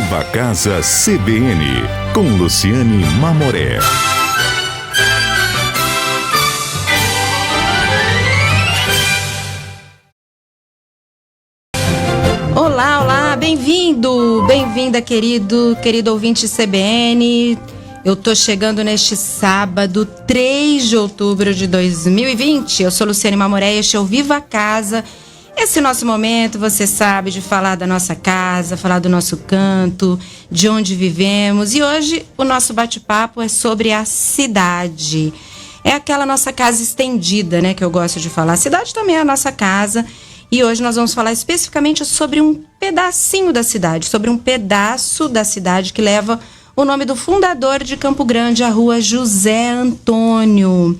Viva Casa CBN, com Luciane Mamoré. Olá, olá, bem-vindo, bem-vinda, querido ouvinte CBN. Eu tô chegando neste sábado, 3 de outubro de 2020. Eu sou Luciane Mamoré e este é o Viva Casa. Esse nosso momento, você sabe, de falar da nossa casa, falar do nosso canto, de onde vivemos. E hoje o nosso bate-papo é sobre a cidade. É aquela nossa casa estendida, né, que eu gosto de falar. A cidade também é a nossa casa. E hoje nós vamos falar especificamente sobre um pedacinho da cidade, sobre um pedaço da cidade que leva o nome do fundador de Campo Grande, a rua José Antônio.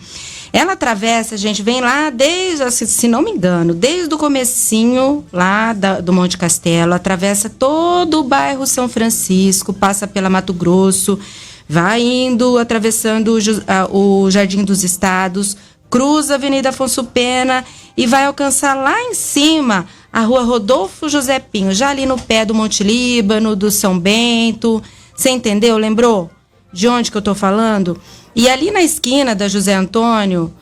Ela atravessa, gente, vem lá desde, se não me engano, desde o comecinho lá do Monte Castelo, atravessa todo o bairro São Francisco, passa pela Mato Grosso, vai indo, atravessando o Jardim dos Estados, cruza a Avenida Afonso Pena e vai alcançar lá em cima a rua Rodolfo José Pinho, já ali no pé do Monte Líbano, do São Bento. Você entendeu? Lembrou de onde que eu tô falando? E ali na esquina da José Antônio,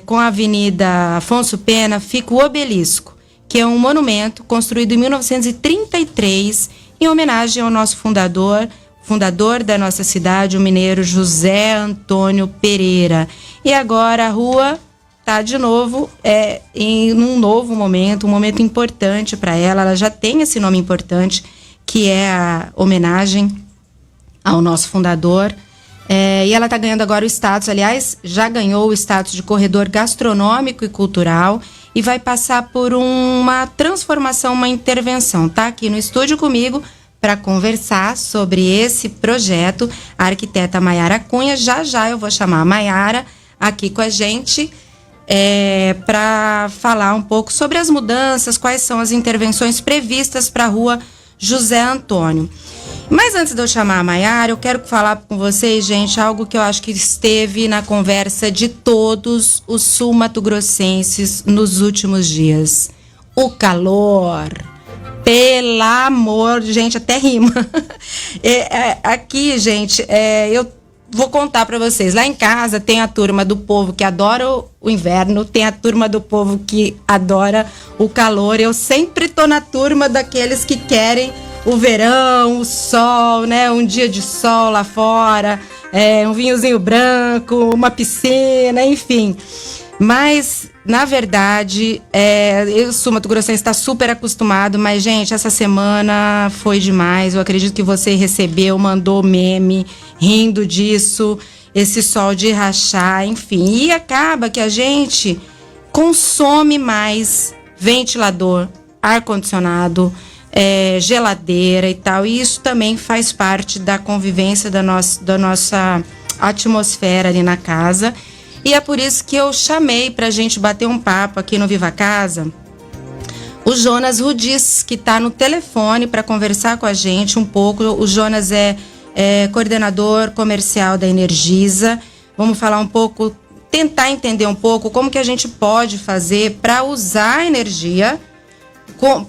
com a Avenida Afonso Pena, fica o Obelisco, que é um monumento construído em 1933 em homenagem ao nosso fundador da nossa cidade, o mineiro José Antônio Pereira. E agora a rua está de novo em um novo momento, um momento importante para ela. Ela já tem esse nome importante, que é a homenagem ao nosso fundador. E ela está ganhando agora o status, aliás, já ganhou o status de corredor gastronômico e cultural e vai passar por uma transformação, uma intervenção. Tá aqui no estúdio comigo para conversar sobre esse projeto a arquiteta Maiara Cunha. Já eu vou chamar a Maiara aqui com a gente para falar um pouco sobre as mudanças, quais são as intervenções previstas para a rua José Antônio. Mas antes de eu chamar a Maiara, eu quero falar com vocês, gente, algo que eu acho que esteve na conversa de todos os sul-mato-grossenses nos últimos dias. O calor. Pelo amor, gente, até rima. Aqui, gente, eu vou contar para vocês. Lá em casa tem a turma do povo que adora o inverno, tem a turma do povo que adora o calor. Eu sempre tô na turma daqueles que querem o verão, o sol, né? Um dia de sol lá fora, um vinhozinho branco, uma piscina, enfim. Mas, na verdade, eu sou mato-grossense, está super acostumado, mas, gente, essa semana foi demais. Eu acredito que você recebeu, mandou meme, rindo disso, esse sol de rachar, enfim. E acaba que a gente consome mais ventilador, ar-condicionado, geladeira e tal. E isso também faz parte da convivência da nossa atmosfera ali na casa. E é por isso que eu chamei pra gente bater um papo aqui no Viva Casa o Jonas Rudis, que tá no telefone para conversar com a gente um pouco. O Jonas é coordenador comercial da Energisa. Vamos falar um pouco, tentar entender um pouco como que a gente pode fazer para usar a energia,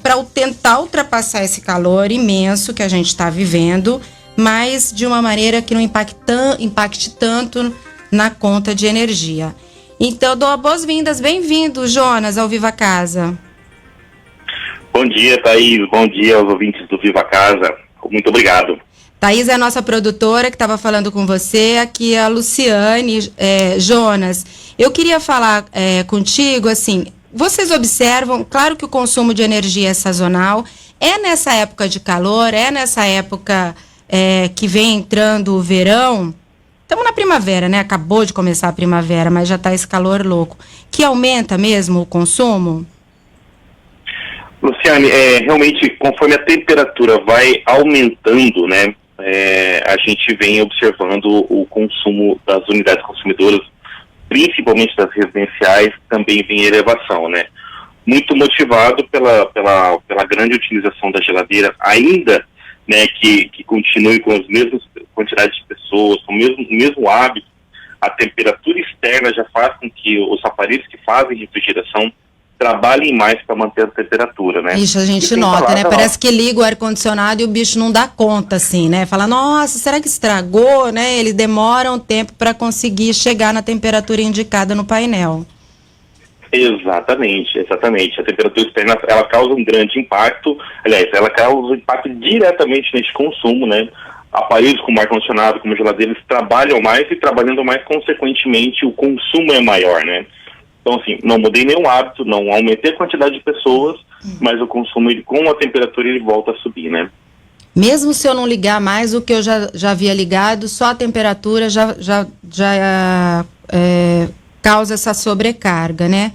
para tentar ultrapassar esse calor imenso que a gente está vivendo, mas de uma maneira que não impacte tanto na conta de energia. Então, eu dou boas-vindas, bem-vindo, Jonas, ao Viva Casa. Bom dia, Thaís, bom dia aos ouvintes do Viva Casa, muito obrigado. Thaís é a nossa produtora que estava falando com você, aqui é a Luciane. Jonas, eu queria falar contigo, assim, vocês observam, claro que o consumo de energia é sazonal, é nessa época de calor, é nessa época que vem entrando o verão. Estamos na primavera, né? Acabou de começar a primavera, mas já está esse calor louco. Que aumenta mesmo o consumo? Luciane, realmente, conforme a temperatura vai aumentando, né? A gente vem observando o consumo das unidades consumidoras, principalmente das residenciais, também vem em elevação, né? Muito motivado pela grande utilização da geladeira, ainda, né, que continue com as mesmas quantidades de pessoas, com o mesmo hábito. A temperatura externa já faz com que os aparelhos que fazem refrigeração trabalhem mais para manter a temperatura, né? Ixi, a gente nota, né? Parece que liga o ar-condicionado e o bicho não dá conta, assim, né? Fala, nossa, será que estragou, né? Ele demora um tempo para conseguir chegar na temperatura indicada no painel. Exatamente. A temperatura externa, ela causa um grande impacto, aliás, ela causa um impacto diretamente nesse consumo, né? Aparelhos como ar-condicionado, como geladeira, eles trabalham mais e trabalhando mais, consequentemente, o consumo é maior, né? Então, assim, não mudei nenhum hábito, não aumentei a quantidade de pessoas, mas o consumo, ele, com a temperatura, ele volta a subir, né? Mesmo se eu não ligar mais o que eu já havia ligado, só a temperatura já causa essa sobrecarga, né?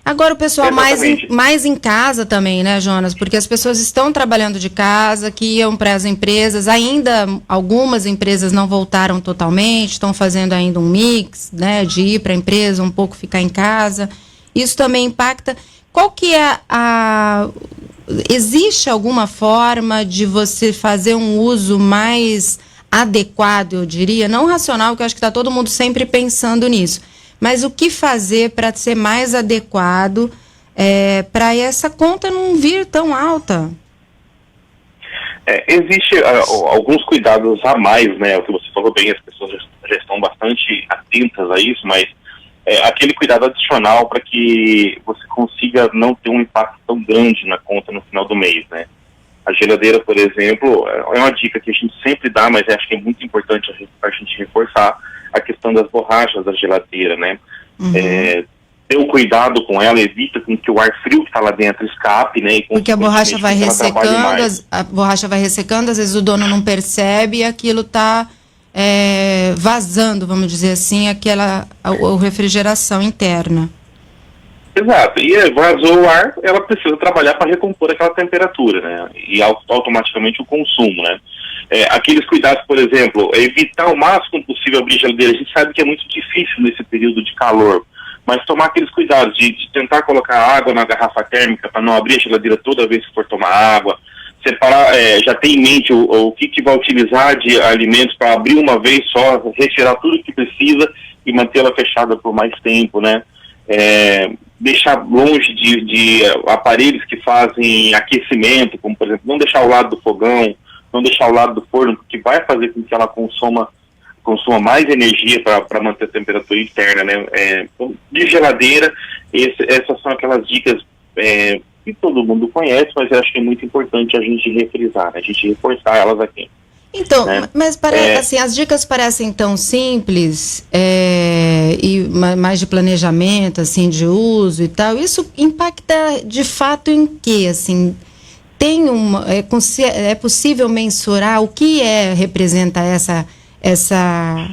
Agora o pessoal mais em casa também, né, Jonas? Porque as pessoas estão trabalhando de casa, que iam para as empresas, ainda algumas empresas não voltaram totalmente, estão fazendo ainda um mix, né, de ir para a empresa, um pouco ficar em casa. Isso também impacta. Qual que é existe alguma forma de você fazer um uso mais adequado, eu diria, não racional, que eu acho que está todo mundo sempre pensando nisso, mas o que fazer para ser mais adequado para essa conta não vir tão alta? Existe alguns cuidados a mais, né? O que você falou bem, as pessoas já estão bastante atentas a isso, mas aquele cuidado adicional para que você consiga não ter um impacto tão grande na conta no final do mês, né? A geladeira, por exemplo, é uma dica que a gente sempre dá, mas acho que é muito importante a gente reforçar a questão das borrachas da geladeira, né? Uhum. Ter o cuidado com ela, evita com que o ar frio que está lá dentro escape, né? Porque a borracha vai ressecando, às vezes o dono não percebe e aquilo está vazando, vamos dizer assim, a refrigeração interna. Exato, e vazou o ar, ela precisa trabalhar para recompor aquela temperatura, né? E automaticamente o consumo, né? Aqueles cuidados, por exemplo, evitar o máximo possível abrir geladeira. A gente sabe que é muito difícil nesse período de calor, mas tomar aqueles cuidados de tentar colocar água na garrafa térmica para não abrir a geladeira toda vez que for tomar água, separar, já ter em mente o que vai utilizar de alimentos para abrir uma vez só, retirar tudo que precisa e mantê-la fechada por mais tempo, né? Deixar longe de aparelhos que fazem aquecimento, como por exemplo, não deixar ao lado do fogão, não deixar ao lado do forno, porque vai fazer com que ela consuma mais energia para manter a temperatura interna, né? De geladeira, essas são aquelas dicas que todo mundo conhece, mas eu acho que é muito importante a gente refrisar, a gente reforçar elas aqui. Então, mas parece, assim, as dicas parecem tão simples e mais de planejamento, assim, de uso e tal. Isso impacta de fato em quê? Assim, é possível mensurar o que representa essa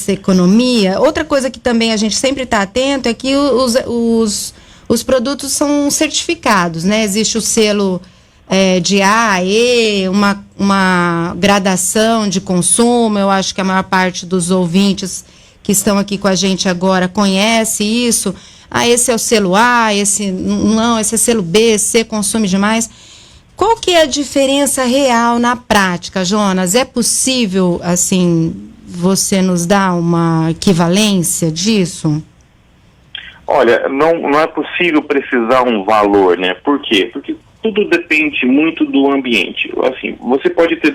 economia? Outra coisa que também a gente sempre está atento é que os produtos são certificados, né? Existe o selo de A, E, uma gradação de consumo. Eu acho que a maior parte dos ouvintes que estão aqui com a gente agora conhece isso. Esse é o selo A, esse é selo B, C consome demais. Qual que é a diferença real na prática, Jonas? É possível, assim, você nos dar uma equivalência disso? Olha, não é possível precisar um valor, né? Por quê? Porque tudo depende muito do ambiente. Assim, você pode ter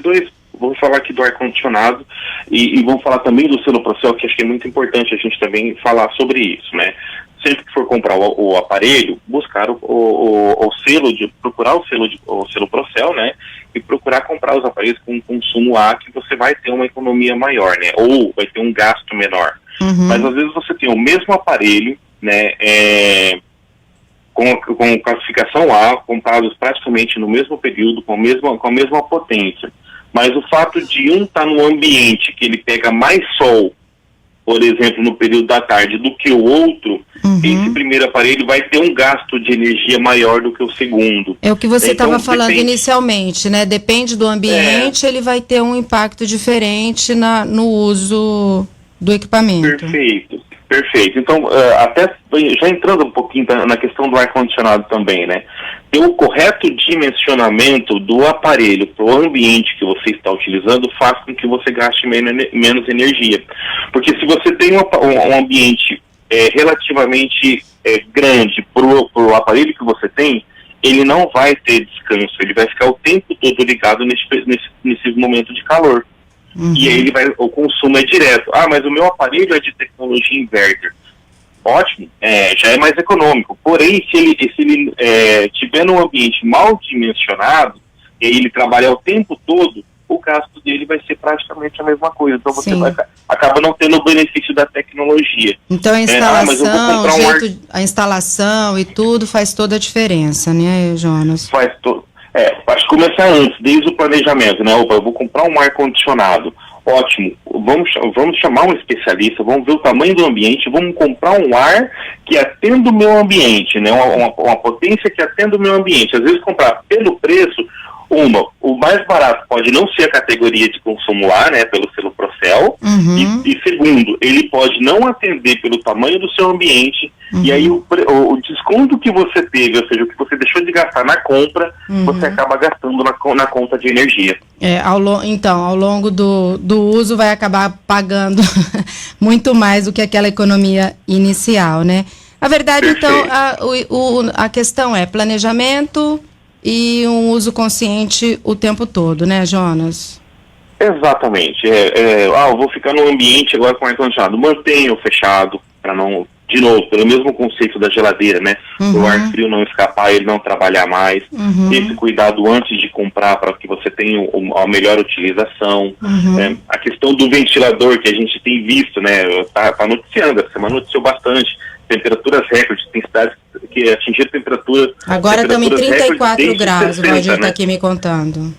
vou falar aqui do ar-condicionado e vou falar também do selo Procel, que acho que é muito importante a gente também falar sobre isso, né? Sempre que for comprar o aparelho, buscar o selo, procurar o selo Procel, né? E procurar comprar os aparelhos com consumo A, que você vai ter uma economia maior, né? Ou vai ter um gasto menor. Uhum. Mas às vezes você tem o mesmo aparelho, né? Com classificação A, comprados praticamente no mesmo período, com a mesma potência. Mas o fato de um estar no ambiente que ele pega mais sol, por exemplo, no período da tarde, do que o outro, esse primeiro aparelho vai ter um gasto de energia maior do que o segundo. É o que você estava falando inicialmente, né? Depende do ambiente, ele vai ter um impacto diferente no uso do equipamento. Perfeito. Então, até já entrando um pouquinho na questão do ar-condicionado também, né? Ter o correto dimensionamento do aparelho para o ambiente que você está utilizando faz com que você gaste menos energia. Porque se você tem um ambiente relativamente grande para o aparelho que você tem, ele não vai ter descanso, ele vai ficar o tempo todo ligado nesse momento de calor. E aí o consumo é direto. Ah, mas o meu aparelho é de tecnologia inverter. Ótimo, já é mais econômico. Porém, se ele estiver num ambiente mal dimensionado, e ele trabalhar o tempo todo, o gasto dele vai ser praticamente a mesma coisa. Então você acaba não tendo o benefício da tecnologia. Então a instalação, a instalação e tudo faz toda a diferença, né, Jonas? Faz todo. Acho que começar antes, desde o planejamento, né? Opa, eu vou comprar um ar-condicionado. Ótimo, vamos chamar um especialista, vamos ver o tamanho do ambiente, vamos comprar um ar que atenda o meu ambiente, né? Uma potência que atenda o meu ambiente. Às vezes comprar pelo preço, o mais barato pode não ser a categoria de consumo A, né, pelo selo Procel, e segundo, ele pode não atender pelo tamanho do seu ambiente, e aí o desconto que você teve, ou seja, o que você deixou de gastar na compra, você acaba gastando na conta de energia. Então, ao longo do uso vai acabar pagando muito mais do que aquela economia inicial, né? A verdade, Perfeito. Então, a questão é planejamento e um uso consciente o tempo todo, né, Jonas? Exatamente. Eu vou ficar no ambiente agora com ar-condicionado. Mantenha-o fechado, para não, de novo, pelo mesmo conceito da geladeira, né? O ar frio não escapar, ele não trabalhar mais. Esse cuidado antes de comprar para que você tenha a melhor utilização. A questão do ventilador que a gente tem visto, né? Tá noticiando, essa semana noticiou bastante. Temperaturas recordes, tem cidades que atingiram temperaturas. Agora estamos em 34 graus, 60, o Valdir está né? aqui me contando.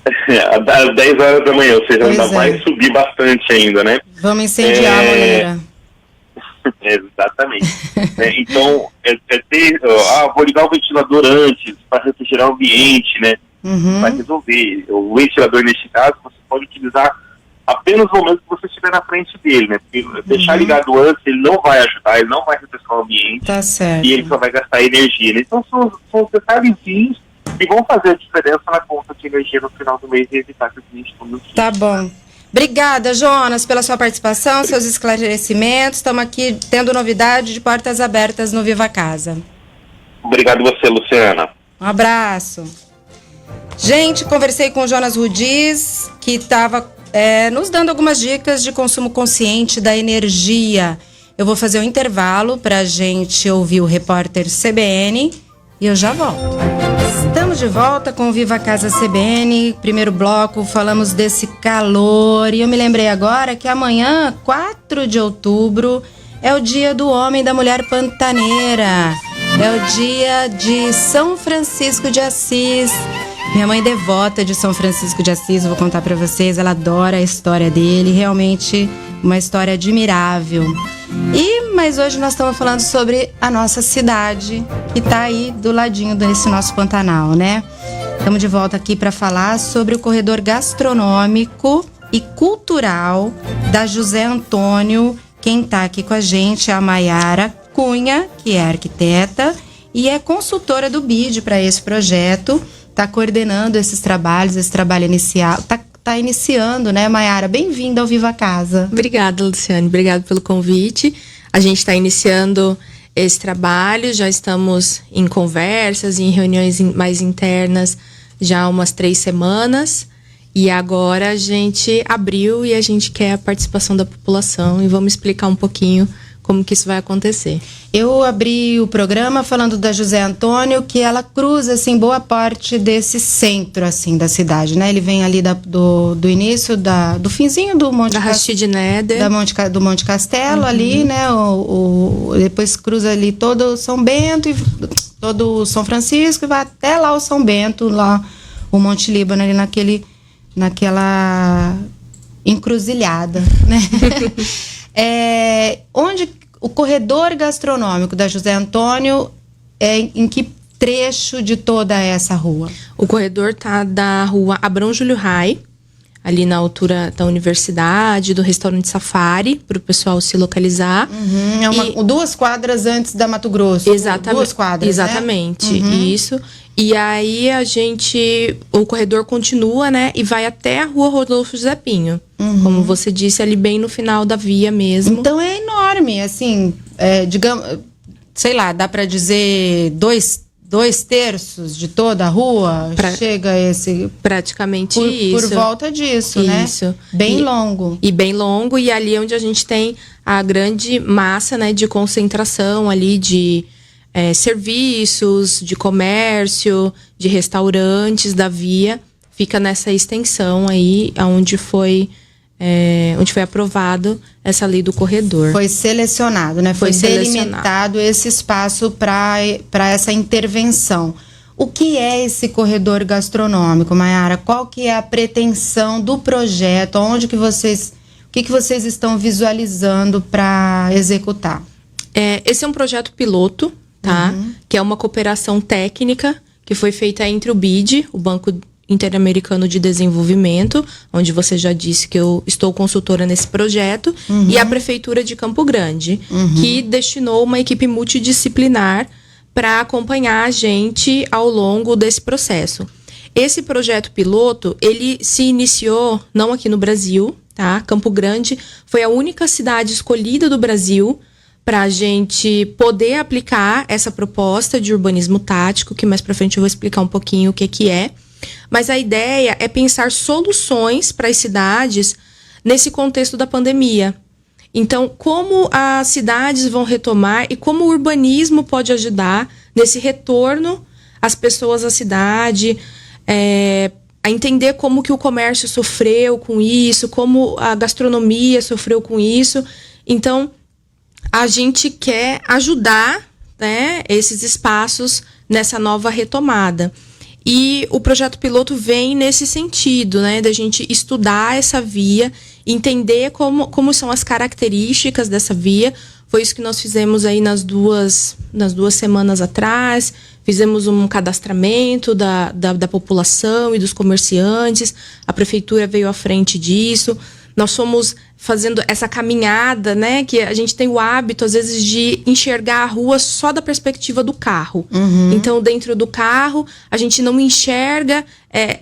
Às 10 horas da manhã, ou seja, ainda vai subir bastante ainda, né? Vamos incendiar a moleira. Exatamente. Então, vou ligar o ventilador antes para refrigerar o ambiente, né? Vai resolver. O ventilador, neste caso, você pode utilizar apenas no momento que você estiver na frente dele, né? Porque deixar ligado antes, ele não vai ajudar, ele não vai refrescar o ambiente. Tá certo. E ele só vai gastar energia, né? Então, são detalhezinhos que vão fazer a diferença na conta de energia no final do mês e evitar que o cliente tome um. Tá bom. Obrigada, Jonas, pela sua participação, seus esclarecimentos. Estamos aqui tendo novidade de portas abertas no Viva Casa. Obrigado você, Luciana. Um abraço. Gente, conversei com o Jonas Rudiz, que estava nos dando algumas dicas de consumo consciente da energia. Eu vou fazer um intervalo para a gente ouvir o repórter CBN e eu já volto. Estamos de volta com o Viva Casa CBN, primeiro bloco, falamos desse calor e eu me lembrei agora que amanhã, 4 de outubro, é o dia do homem e da mulher pantaneira, é o dia de São Francisco de Assis. Minha mãe devota de São Francisco de Assis, vou contar para vocês, ela adora a história dele, realmente uma história admirável. Mas hoje nós estamos falando sobre a nossa cidade, que está aí do ladinho desse nosso Pantanal, né? Estamos de volta aqui para falar sobre o corredor gastronômico e cultural da José Antônio. Quem está aqui com a gente é a Maiara Cunha, que é arquiteta e é consultora do BID para esse projeto. Está coordenando esses trabalhos, esse trabalho inicial. Está iniciando, né, Maiara? Bem-vinda ao Viva Casa. Obrigada, Luciane. Obrigada pelo convite. A gente está iniciando esse trabalho, já estamos em conversas, em reuniões mais internas já há umas 3 semanas. E agora a gente abriu e a gente quer a participação da população e vamos explicar um pouquinho como que isso vai acontecer. Eu abri o programa falando da José Antônio, que ela cruza, assim, boa parte desse centro, assim, da cidade, né? Ele vem ali do início, do finzinho do Monte Da Rashid Neder. do Monte Castelo, ali, né? Depois cruza ali todo São Bento, e todo o São Francisco, e vai até lá o São Bento, lá o Monte Líbano, ali naquela encruzilhada, né? Onde o corredor gastronômico da José Antônio em que trecho de toda essa rua? O corredor tá da rua Abrão Júlio Rai, ali na altura da universidade, do restaurante Safari, para o pessoal se localizar. 2 quadras antes da Mato Grosso. Exatamente. 2 quadras, exatamente, né? Isso. E aí o corredor continua, né? E vai até a rua Rodolfo José Pinho. Como você disse, ali bem no final da via mesmo. Então é enorme enorme, assim, digamos, sei lá, dá para dizer 2/3 de toda a rua chega esse... Praticamente por volta disso, né? Isso. Bem longo. E bem longo, e ali é onde a gente tem a grande massa, né, de concentração ali de serviços, de comércio, de restaurantes da via. Fica nessa extensão aí, onde foi aprovado essa lei do corredor. Foi selecionado, né? Foi delimitado esse espaço para essa intervenção. O que é esse corredor gastronômico, Mayara? Qual que é a pretensão do projeto? O que vocês estão visualizando para executar? Esse é um projeto piloto, tá? Que é uma cooperação técnica que foi feita entre o BID, o Banco Interamericano de Desenvolvimento, onde você já disse que eu estou consultora nesse projeto, e a Prefeitura de Campo Grande, que destinou uma equipe multidisciplinar para acompanhar a gente ao longo desse processo. Esse projeto piloto, ele se iniciou, não aqui no Brasil, tá? Campo Grande foi a única cidade escolhida do Brasil para a gente poder aplicar essa proposta de urbanismo tático, que mais para frente eu vou explicar um pouquinho o que é. Mas a ideia é pensar soluções para as cidades nesse contexto da pandemia. Então, como as cidades vão retomar e como o urbanismo pode ajudar nesse retorno às pessoas à cidade, a entender como que o comércio sofreu com isso, como a gastronomia sofreu com isso. Então, a gente quer ajudar, né, esses espaços nessa nova retomada. E o projeto piloto vem nesse sentido, né, da gente estudar essa via, entender como são as características dessa via. Foi isso que nós fizemos aí nas duas semanas atrás. Fizemos um cadastramento da população e dos comerciantes. A prefeitura veio à frente disso. Nós fomos fazendo essa caminhada, né? Que a gente tem o hábito, às vezes, de enxergar a rua só da perspectiva do carro. Então, dentro do carro, a gente não enxerga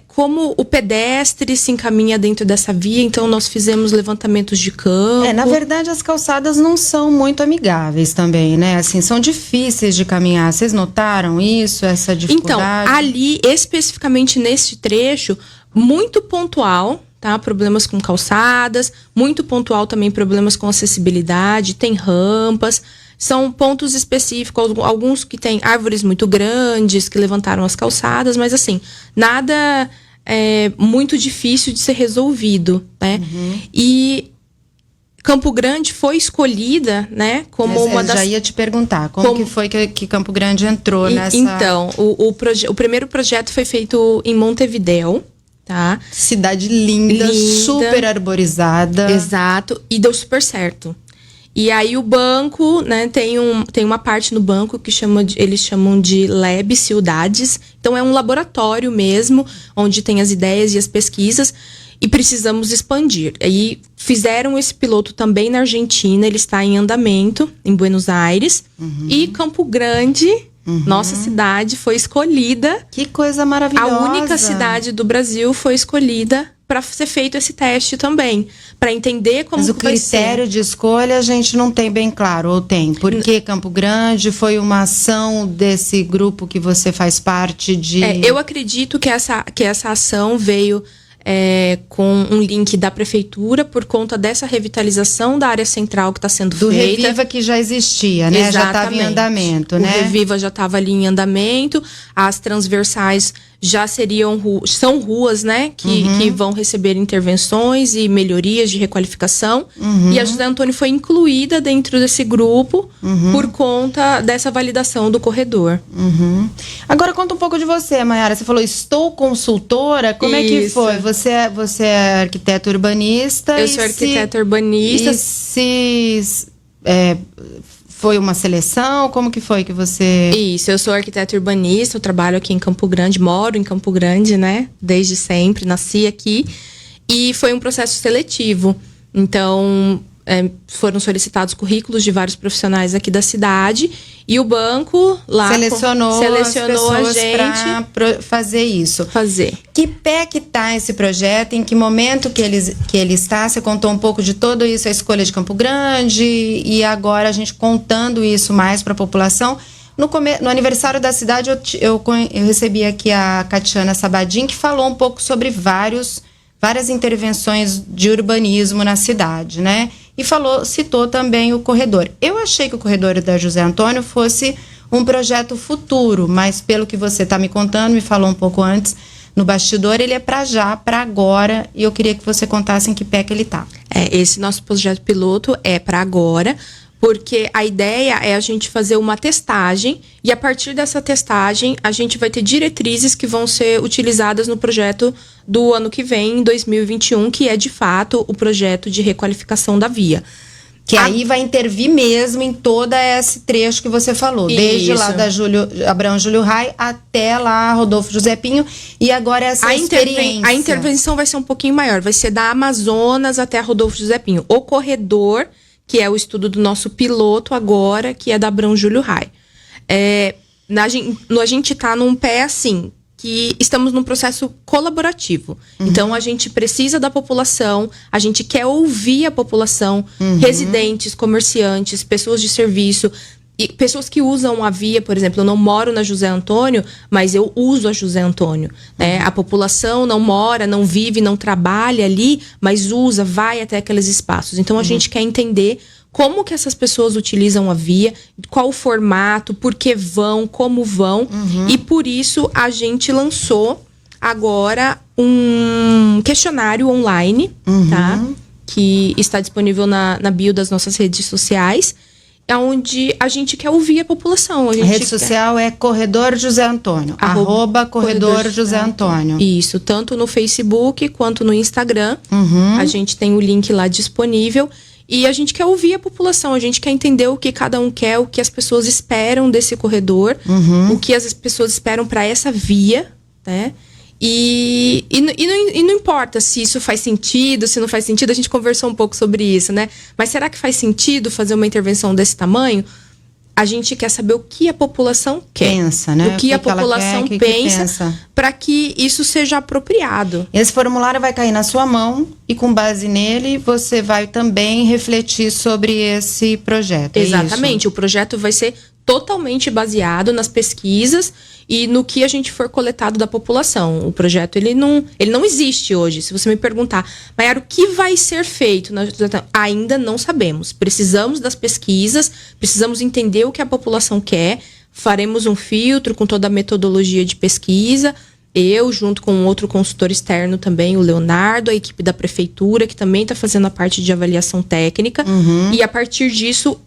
como o pedestre se encaminha dentro dessa via. Então, nós fizemos levantamentos de campo. Na verdade, as calçadas não são muito amigáveis também, né? Assim, são difíceis de caminhar. Vocês notaram isso, essa dificuldade? Então, ali, especificamente nesse trecho, muito pontual, tá? Problemas com calçadas, muito pontual também problemas com acessibilidade, tem rampas, são pontos específicos, alguns que têm árvores muito grandes que levantaram as calçadas, mas assim, nada muito difícil de ser resolvido, né? E Campo Grande foi escolhida, né, como uma das... Já ia te perguntar, como que foi que Campo Grande entrou nessa... Então, o primeiro projeto foi feito em Montevidéu, tá? Cidade linda, super arborizada. Exato, e deu super certo. E aí o banco, né, tem uma parte no banco que eles chamam de Lab Ciudades. Então é um laboratório mesmo, onde tem as ideias e as pesquisas, e precisamos expandir. Aí fizeram esse piloto também na Argentina, ele está em andamento, em Buenos Aires. E Campo Grande... Nossa cidade foi escolhida. Que coisa maravilhosa. A única cidade do Brasil foi escolhida para ser feito esse teste também, para entender como Mas o critério de escolha a gente não tem bem claro, ou tem? Porque Campo Grande foi uma ação desse grupo que você faz parte de... eu acredito que essa ação veio com um link da prefeitura por conta dessa revitalização da área central que está sendo feita. Do Reviva que já existia, né? Exatamente. Já estava em andamento, né? O Reviva já estava ali em andamento, as transversais já são ruas, né? Que vão receber intervenções e melhorias de requalificação. E a José Antônio foi incluída dentro desse grupo por conta dessa validação do corredor. Agora conta um pouco de você, Mayara. Você falou, estou consultora. Como é que foi? Você é arquiteta urbanista. Eu sou arquiteta urbanista. Foi uma seleção? Como que foi que você... Isso, eu sou arquiteta urbanista, eu trabalho aqui em Campo Grande, moro em Campo Grande, né? Desde sempre, nasci aqui. E foi um processo seletivo. Então, foram solicitados currículos de vários profissionais aqui da cidade e o banco lá selecionou a gente para fazer isso. Que pé que tá esse projeto? Em que momento que ele está? Você contou um pouco de tudo isso, a escolha de Campo Grande e agora a gente contando isso mais para a população. No aniversário da cidade eu recebi aqui a Catiana Sabadim, que falou um pouco sobre várias intervenções de urbanismo na cidade, né? E citou também o corredor. Eu achei que o corredor da José Antônio fosse um projeto futuro, mas pelo que você está me contando, me falou um pouco antes, no bastidor, ele é para já, para agora, e eu queria que você contasse em que pé que ele está. Esse nosso projeto piloto é para agora, porque a ideia é a gente fazer uma testagem e a partir dessa testagem a gente vai ter diretrizes que vão ser utilizadas no projeto do ano que vem, em 2021, que é de fato o projeto de requalificação da via. Que aí vai intervir mesmo em todo esse trecho que você falou. Desde lá da Abrão Júlio Rai até lá Rodolfo José Pinho. E agora essa experiência. A intervenção vai ser um pouquinho maior. Vai ser da Amazonas até Rodolfo José Pinho. O corredor, que é o estudo do nosso piloto agora, que é da Abrão Júlio Rai. A gente está num pé assim, que estamos num processo colaborativo. Então, a gente precisa da população, a gente quer ouvir a população, residentes, comerciantes, pessoas de serviço, e pessoas que usam a via, por exemplo. Eu não moro na José Antônio, mas eu uso a José Antônio. Né? A população não mora, não vive, não trabalha ali, mas usa, vai até aqueles espaços. Então, a gente quer entender como que essas pessoas utilizam a via, qual o formato, por que vão, como vão. E por isso a gente lançou agora um questionário online, tá? Que está disponível na bio das nossas redes sociais, onde a gente quer ouvir a população. A rede social é Corredor José Antônio, @ Corredor José Antônio. Isso, tanto no Facebook quanto no Instagram. A gente tem o link lá disponível. E a gente quer ouvir a população, a gente quer entender o que cada um quer, o que as pessoas esperam desse corredor, o que as pessoas esperam para essa via, né? E não importa se isso faz sentido, se não faz sentido, a gente conversou um pouco sobre isso, né? Mas será que faz sentido fazer uma intervenção desse tamanho? A gente quer saber o que a população quer. Pensa, né? O que a população pensa para que isso seja apropriado. Esse formulário vai cair na sua mão e com base nele você vai também refletir sobre esse projeto. Exatamente. O projeto vai ser totalmente baseado nas pesquisas e no que a gente for coletado da população. O projeto, ele não existe hoje. Se você me perguntar, Maiara, o que vai ser feito? Ainda não sabemos. Precisamos das pesquisas, precisamos entender o que a população quer. Faremos um filtro com toda a metodologia de pesquisa. Eu, junto com outro consultor externo também, o Leonardo, a equipe da prefeitura, que também está fazendo a parte de avaliação técnica. E a partir disso,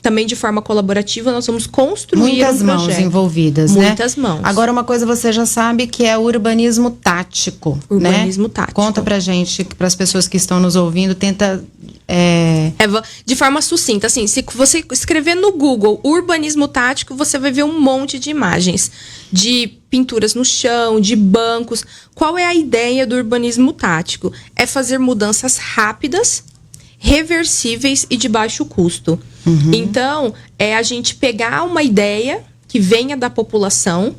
também de forma colaborativa, nós vamos construir muitas mãos envolvidas, né? Muitas mãos. Agora, uma coisa você já sabe que é o urbanismo tático, Urbanismo né? tático. Conta pra gente, para as pessoas que estão nos ouvindo, tenta... de forma sucinta, assim, se você escrever no Google urbanismo tático, você vai ver um monte de imagens de pinturas no chão, de bancos. Qual é a ideia do urbanismo tático? É fazer mudanças rápidas, reversíveis e de baixo custo. Então, é a gente pegar uma ideia que venha da população,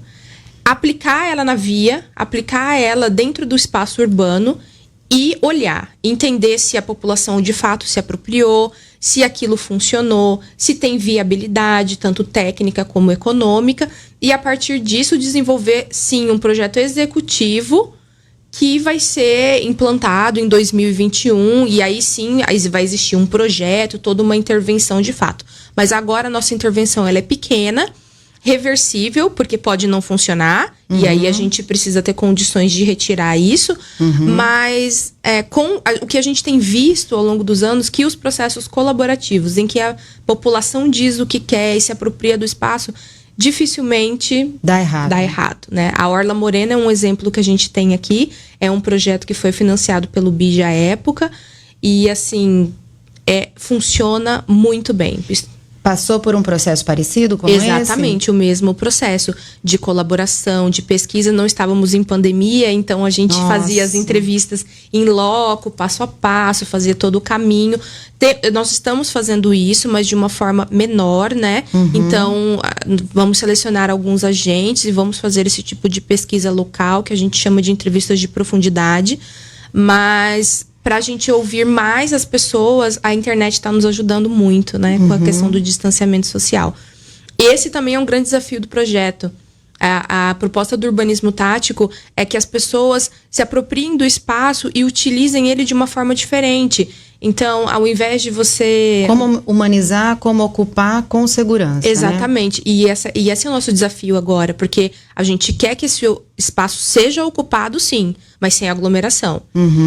aplicar ela na via, aplicar ela dentro do espaço urbano e olhar, entender se a população de fato se apropriou, se aquilo funcionou, se tem viabilidade, tanto técnica como econômica, e a partir disso desenvolver, sim, um projeto executivo que vai ser implantado em 2021, e aí sim vai existir um projeto, toda uma intervenção de fato. Mas agora a nossa intervenção ela é pequena, reversível, porque pode não funcionar, e aí a gente precisa ter condições de retirar isso, mas o que a gente tem visto ao longo dos anos, que os processos colaborativos, em que a população diz o que quer e se apropria do espaço, dificilmente dá errado, né? A Orla Morena é um exemplo que a gente tem aqui, é um projeto que foi financiado pelo BID à época, e assim, funciona muito bem. passou por um processo parecido com esse? Exatamente, o mesmo processo de colaboração, de pesquisa. Não estávamos em pandemia, então a gente fazia as entrevistas em loco, passo a passo, fazia todo o caminho. Nós estamos fazendo isso, mas de uma forma menor, né? Então, vamos selecionar alguns agentes e vamos fazer esse tipo de pesquisa local, que a gente chama de entrevistas de profundidade. Mas, para a gente ouvir mais as pessoas, a internet está nos ajudando muito, né? Com a questão do distanciamento social. Esse também é um grande desafio do projeto. A proposta do urbanismo tático é que as pessoas se apropriem do espaço e utilizem ele de uma forma diferente. Então, ao invés de você... Como humanizar, como ocupar com segurança. Exatamente. Né? E esse é o nosso desafio agora, porque a gente quer que esse espaço seja ocupado, sim, mas sem aglomeração.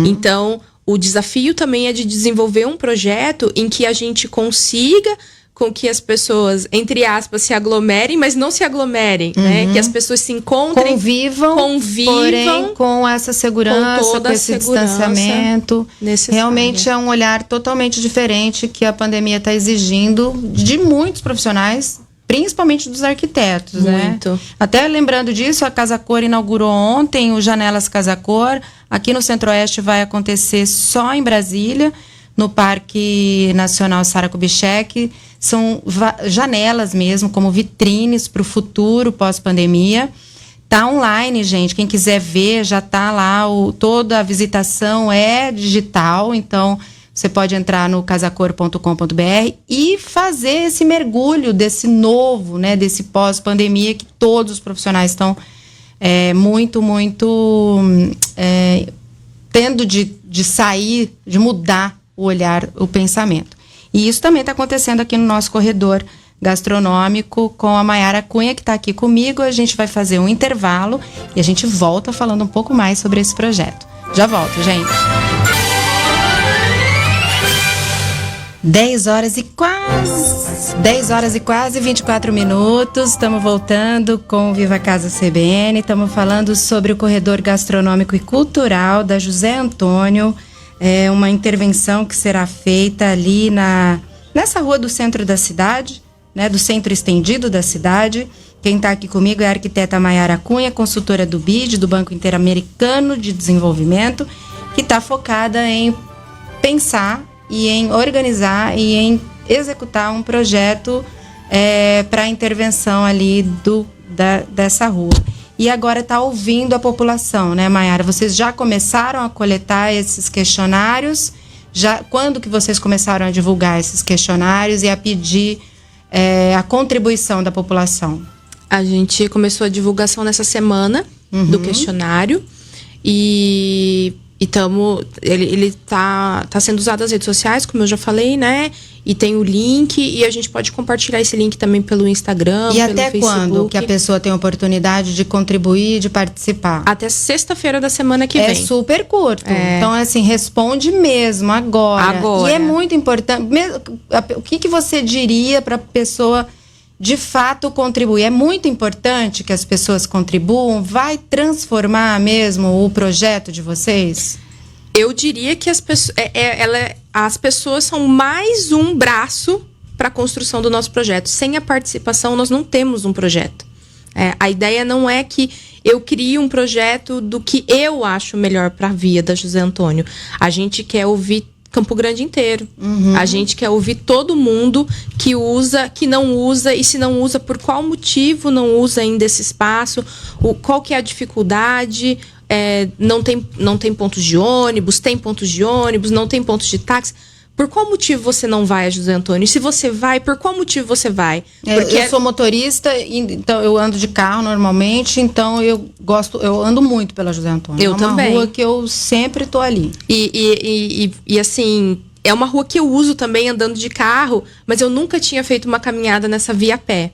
Então, o desafio também é de desenvolver um projeto em que a gente consiga com que as pessoas, entre aspas, se aglomerem, mas não se aglomerem, né? Que as pessoas se encontrem, convivam, porém com essa segurança, com esse distanciamento. Necessária. Realmente é um olhar totalmente diferente que a pandemia está exigindo de muitos profissionais, principalmente dos arquitetos, Muito. Né? Até lembrando disso, a Casa Cor inaugurou ontem o Janelas Casa Cor. Aqui no Centro-Oeste vai acontecer só em Brasília, no Parque Nacional Sara Kubitschek. São janelas mesmo, como vitrines para o futuro pós-pandemia. Tá online, gente. Quem quiser ver, já tá lá. Toda a visitação é digital, então você pode entrar no casacor.com.br e fazer esse mergulho desse novo, né, desse pós-pandemia que todos os profissionais estão tendo de sair, de mudar o olhar, o pensamento. E isso também está acontecendo aqui no nosso corredor gastronômico com a Mayara Cunha, que está aqui comigo. A gente vai fazer um intervalo e a gente volta falando um pouco mais sobre esse projeto. Já volto, gente. 10 horas e quase 24 minutos. Estamos voltando com o Viva Casa CBN. Estamos falando sobre o corredor gastronômico e cultural da José Antônio. É uma intervenção que será feita ali nessa rua do centro da cidade, né, do centro estendido da cidade. Quem está aqui comigo é a arquiteta Mayara Cunha, consultora do BID, do Banco Interamericano de Desenvolvimento, que está focada em pensar e em organizar e em executar um projeto para a intervenção ali dessa rua. E agora está ouvindo a população, né, Mayara? Vocês já começaram a coletar esses questionários? Quando que vocês começaram a divulgar esses questionários e a pedir a contribuição da população? A gente começou a divulgação nessa semana do questionário e ele tá sendo usado nas redes sociais, como eu já falei, né? E tem o link e a gente pode compartilhar esse link também pelo Instagram, e pelo até Facebook. Quando que a pessoa tem a oportunidade de contribuir, de participar? Até sexta-feira da semana que vem. É super curto. Então, assim, responde mesmo agora. E é muito importante. O que você diria para a pessoa de fato contribuir? É muito importante que as pessoas contribuam. Vai transformar mesmo o projeto de vocês? Eu diria que as pessoas são mais um braço para a construção do nosso projeto. Sem a participação, nós não temos um projeto. A ideia não é que eu crie um projeto do que eu acho melhor para a via da José Antônio. A gente quer ouvir Campo Grande inteiro. A gente quer ouvir todo mundo que usa, que não usa, e se não usa, por qual motivo não usa ainda esse espaço, qual que é a dificuldade. Não tem pontos de ônibus, tem pontos de ônibus, não tem pontos de táxi. Por qual motivo você não vai a José Antônio? E se você vai, por qual motivo você vai? Porque eu sou motorista, então eu ando de carro normalmente, então eu ando muito pela José Antônio. Eu também. É uma rua que eu sempre tô ali. E assim, é uma rua que eu uso também andando de carro, mas eu nunca tinha feito uma caminhada nessa via a pé.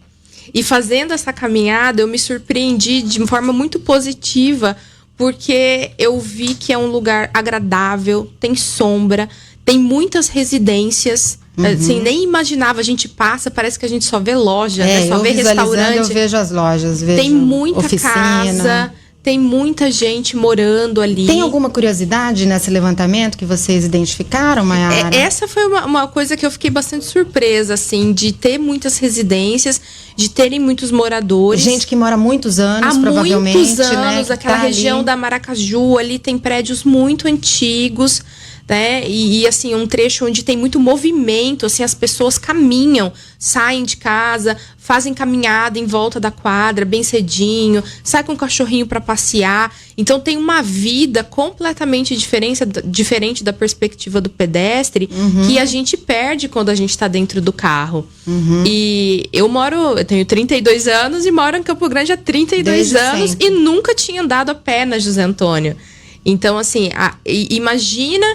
E fazendo essa caminhada, eu me surpreendi de forma muito positiva, porque eu vi que é um lugar agradável, tem sombra, tem muitas residências. Assim, nem imaginava, a gente passa, parece que a gente só vê loja, né? Só vê restaurante. Eu vejo as lojas, vejo tem muita oficina. casa, tem muita gente morando ali. Tem alguma curiosidade nesse levantamento que vocês identificaram, Mayara? Essa foi uma coisa que eu fiquei bastante surpresa, assim, de ter muitas residências, de terem muitos moradores. Gente que mora há muitos anos, provavelmente. Há muitos anos, né? aquela região da Maracaju, ali tem prédios muito antigos, né? E assim, um trecho onde tem muito movimento, assim, as pessoas caminham, saem de casa, fazem caminhada em volta da quadra bem cedinho, saem com o cachorrinho para passear. Então tem uma vida completamente diferente da perspectiva do pedestre, que a gente perde quando a gente está dentro do carro. E eu tenho 32 anos e moro em Campo Grande há 32 anos e nunca tinha andado a pé na José Antônio. Então, assim, imagina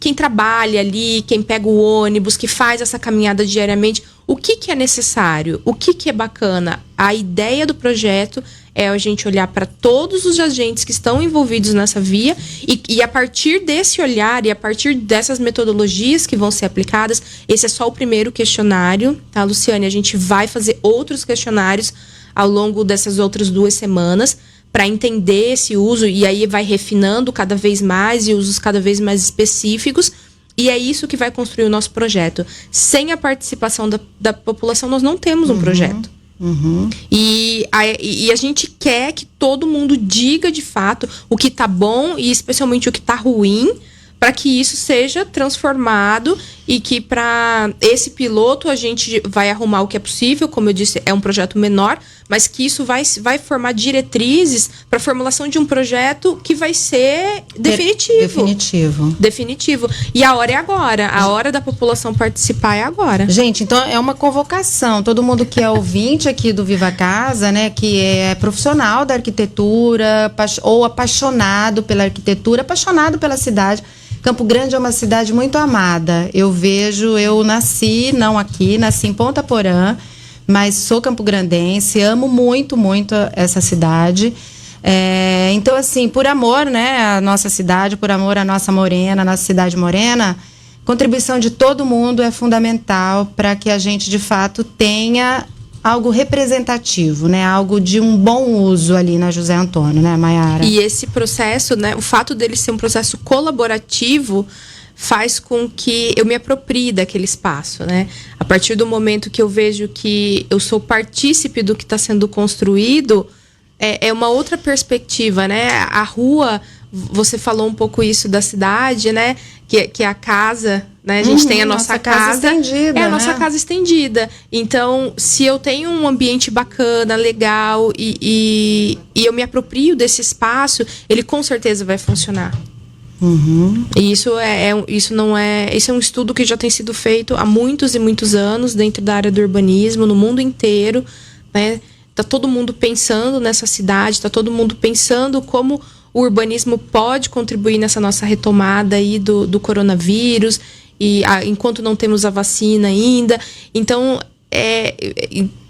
quem trabalha ali, quem pega o ônibus, que faz essa caminhada diariamente, o que é necessário? O que é bacana? A ideia do projeto é a gente olhar para todos os agentes que estão envolvidos nessa via e a partir desse olhar e a partir dessas metodologias que vão ser aplicadas, esse é só o primeiro questionário, tá, Luciane? A gente vai fazer outros questionários ao longo dessas outras 2 semanas, para entender esse uso, e aí vai refinando cada vez mais e usos cada vez mais específicos, e é isso que vai construir o nosso projeto. Sem a participação da população, nós não temos um projeto. E a gente quer que todo mundo diga de fato o que tá bom e especialmente o que tá ruim, para que isso seja transformado e que para esse piloto a gente vai arrumar o que é possível, como eu disse, é um projeto menor, mas que isso vai formar diretrizes para a formulação de um projeto que vai ser definitivo. E a hora é agora, a hora da população participar é agora. Gente, então é uma convocação, todo mundo que é ouvinte aqui do Viva Casa, né, que é profissional da arquitetura ou apaixonado pela arquitetura, apaixonado pela cidade. Campo Grande é uma cidade muito amada. Eu nasci, não aqui, nasci em Ponta Porã, mas sou campograndense, amo muito, muito essa cidade. Então, assim, por amor, né, à nossa cidade, por amor à nossa cidade morena, contribuição de todo mundo é fundamental para que a gente, de fato, tenha algo representativo, né? Algo de um bom uso ali na José Antônio, né, Mayara? E esse processo, né, o fato dele ser um processo colaborativo faz com que eu me aproprie daquele espaço, né? A partir do momento que eu vejo que eu sou partícipe do que está sendo construído, é uma outra perspectiva, né? A rua, você falou um pouco isso da cidade, né? Que é a casa, né? A gente tem a nossa casa estendida, a nossa casa estendida. Então, se eu tenho um ambiente bacana, legal e eu me aproprio desse espaço, ele com certeza vai funcionar. E isso é um estudo que já tem sido feito há muitos e muitos anos dentro da área do urbanismo, no mundo inteiro, né? Tá todo mundo pensando nessa cidade, tá todo mundo pensando como o urbanismo pode contribuir nessa nossa retomada aí do coronavírus, enquanto não temos a vacina ainda. Então,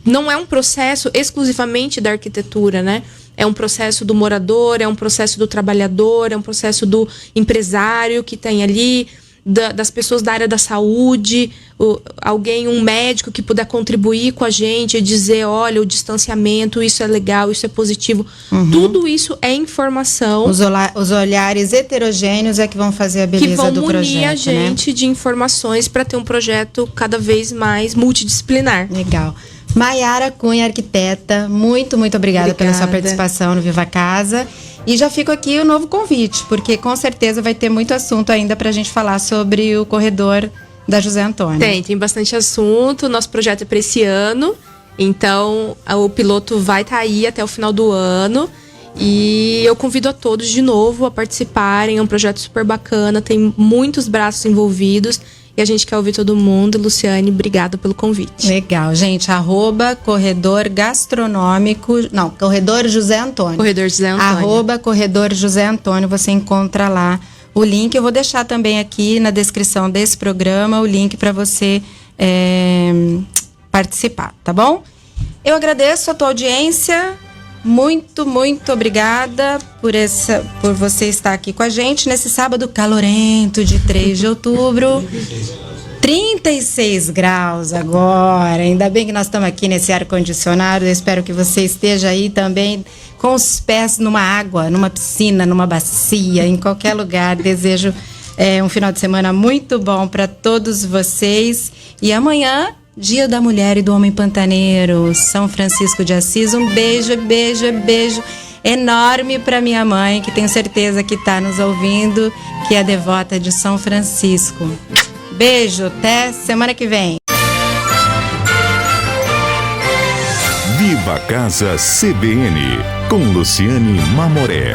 não é um processo exclusivamente da arquitetura, né? É um processo do morador, é um processo do trabalhador, é um processo do empresário que tem ali, das pessoas da área da saúde, um médico que puder contribuir com a gente e dizer, olha, o distanciamento, isso é legal, isso é positivo. Tudo isso é informação. Os olhares heterogêneos é que vão fazer a beleza do projeto, né? Que vão munir a gente de informações para ter um projeto cada vez mais multidisciplinar. Legal. Mayara Cunha, arquiteta, muito, muito obrigada pela sua participação no Viva Casa. E já fico aqui o novo convite, porque com certeza vai ter muito assunto ainda para a gente falar sobre o corredor da José Antônio. Tem bastante assunto. Nosso projeto é para esse ano, então o piloto vai estar aí até o final do ano. E eu convido a todos de novo a participarem. É um projeto super bacana, tem muitos braços envolvidos. E a gente quer ouvir todo mundo. Luciane, obrigada pelo convite. Legal, gente. @corredor gastronômico. Não, Corredor José Antônio. Corredor José Antônio. @corredor José Antônio. Você encontra lá o link. Eu vou deixar também aqui na descrição desse programa o link para você participar, tá bom? Eu agradeço a tua audiência. Muito, muito obrigada por você estar aqui com a gente nesse sábado calorento de 3 de outubro. 36 graus agora, ainda bem que nós estamos aqui nesse ar-condicionado. Eu espero que você esteja aí também com os pés numa água, numa piscina, numa bacia, em qualquer lugar. Desejo um final de semana muito bom para todos vocês. E amanhã, Dia da Mulher e do Homem Pantaneiro, São Francisco de Assis. Um beijo, beijo, beijo enorme para minha mãe, que tenho certeza que está nos ouvindo, que é devota de São Francisco. Beijo, até semana que vem. Viva a Casa CBN, com Luciane Mamoré.